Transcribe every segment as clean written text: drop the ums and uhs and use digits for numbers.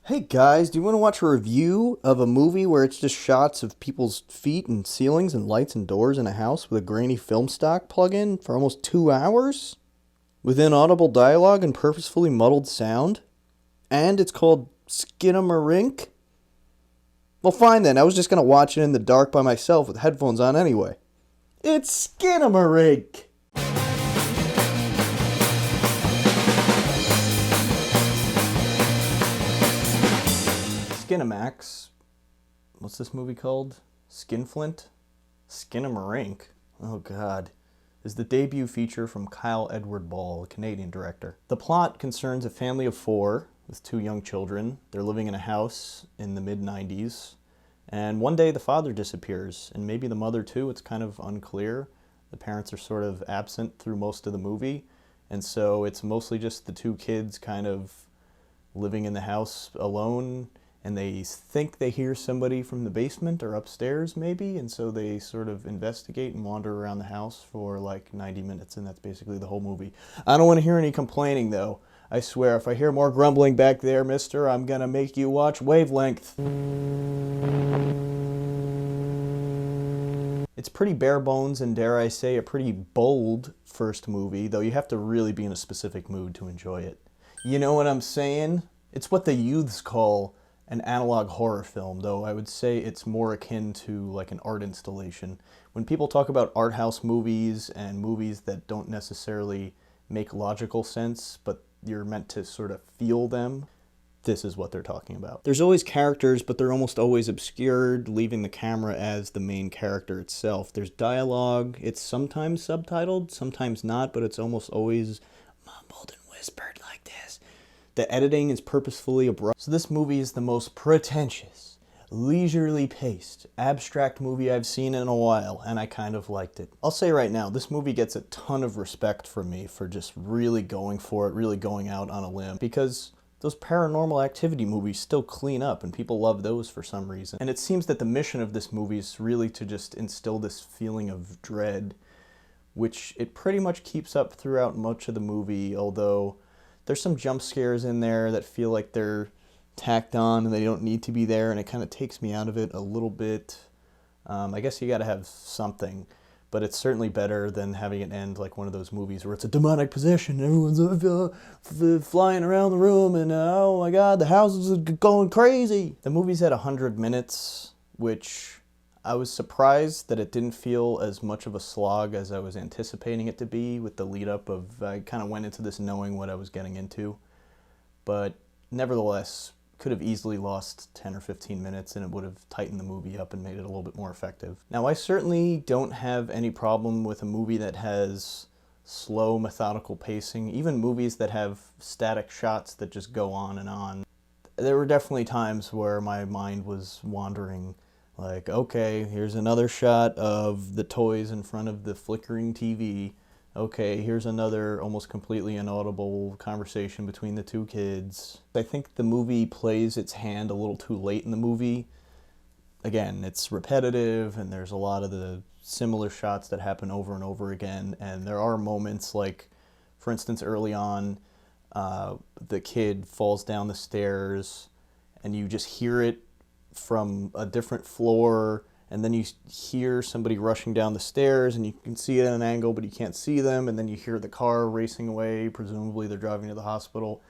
Hey guys, do you want to watch a review of a movie where it's just shots of people's feet and ceilings and lights and doors in a house with a grainy film stock plug-in for almost 2 hours? With inaudible dialogue and purposefully muddled sound? And it's called Skinamarink? Well, fine then, I was just going to watch it in the dark by myself with headphones on anyway. It's Skinamarink! Skinamax. What's this movie called? Skinflint? Skinamarink. Oh god. Is the debut feature from Kyle Edward Ball, a Canadian director. The plot concerns a family of four with two young children. They're living in a house in the mid-90s. And one day the father disappears, and maybe the mother too, it's kind of unclear. The parents are sort of absent through most of the movie, and so it's mostly just the two kids kind of living in the house alone, and they think they hear somebody from the basement or upstairs maybe, and so they sort of investigate and wander around the house for like 90 minutes, and that's basically the whole movie. I don't want to hear any complaining though. I swear, if I hear more grumbling back there, mister, I'm gonna make you watch Wavelength. It's pretty bare bones and, dare I say, a pretty bold first movie, though you have to really be in a specific mood to enjoy it. You know what I'm saying? It's what the youths call an analog horror film, though I would say it's more akin to like an art installation. When people talk about art house movies and movies that don't necessarily make logical sense, but you're meant to sort of feel them, this is what they're talking about. There's always characters, but they're almost always obscured, leaving the camera as the main character itself. There's dialogue. It's sometimes subtitled, sometimes not, but it's almost always mumbled and whispered like this. The editing is purposefully abrupt. So this movie is the most pretentious, leisurely paced, abstract movie I've seen in a while, and I kind of liked it. I'll say right now, this movie gets a ton of respect from me for just really going for it, really going out on a limb, because those paranormal activity movies still clean up, and people love those for some reason. And it seems that the mission of this movie is really to just instill this feeling of dread, which it pretty much keeps up throughout much of the movie, although there's some jump scares in there that feel like they're tacked on and they don't need to be there, and it kind of takes me out of it a little bit. I guess you gotta have something, but it's certainly better than having it end like one of those movies where it's a demonic possession and everyone's flying around the room and oh my god, the house is going crazy. The movie's at 100 minutes, which I was surprised that it didn't feel as much of a slog as I was anticipating it to be with the lead up of, I kind of went into this knowing what I was getting into, but nevertheless, could have easily lost 10 or 15 minutes and it would have tightened the movie up and made it a little bit more effective. Now, I certainly don't have any problem with a movie that has slow, methodical pacing, even movies that have static shots that just go on and on. There were definitely times where my mind was wandering, like, okay, here's another shot of the toys in front of the flickering TV. Okay, here's another almost completely inaudible conversation between the two kids. I think the movie plays its hand a little too late in the movie. Again, it's repetitive and there's a lot of the similar shots that happen over and over again, and there are moments like, for instance, early on, the kid falls down the stairs and you just hear it from a different floor, and then you hear somebody rushing down the stairs and you can see it at an angle but you can't see them, and then you hear the car racing away, presumably they're driving to the hospital.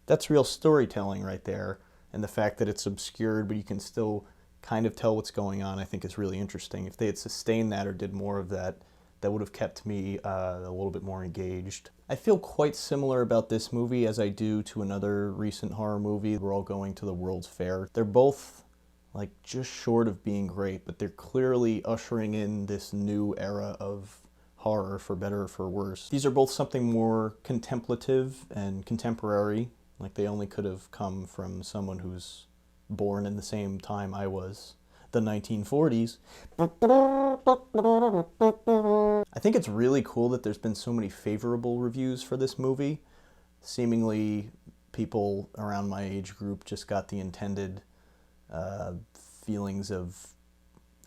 That's real storytelling right there, and the fact that it's obscured but you can still kind of tell what's going on, I think is really interesting. If they had sustained that or did more of that, that would have kept me a little bit more engaged. I feel quite similar about this movie as I do to another recent horror movie, We're All Going to the World's Fair. They're both like just short of being great, but they're clearly ushering in this new era of horror, for better or for worse. These are both something more contemplative and contemporary, like they only could have come from someone who's born in the same time I was, the 1940s. I think it's really cool that there's been so many favorable reviews for this movie. Seemingly people around my age group just got the intended feelings of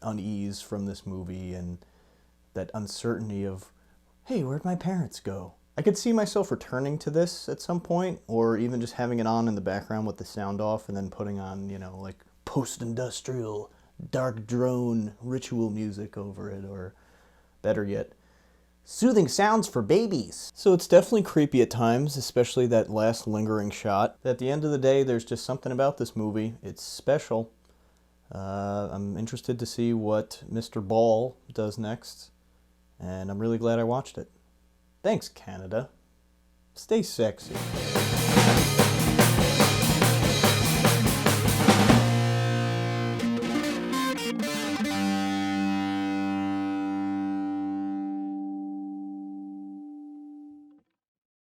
unease from this movie and that uncertainty of, hey, where'd my parents go? I could see myself returning to this at some point, or even just having it on in the background with the sound off and then putting on, you know, like post-industrial, dark drone ritual music over it, or better yet, soothing sounds for babies. So it's definitely creepy at times, especially that last lingering shot. At the end of the day, there's just something about this movie. It's special. I'm interested to see what Mr. Ball does next, and I'm really glad I watched it. Thanks, Canada. Stay sexy.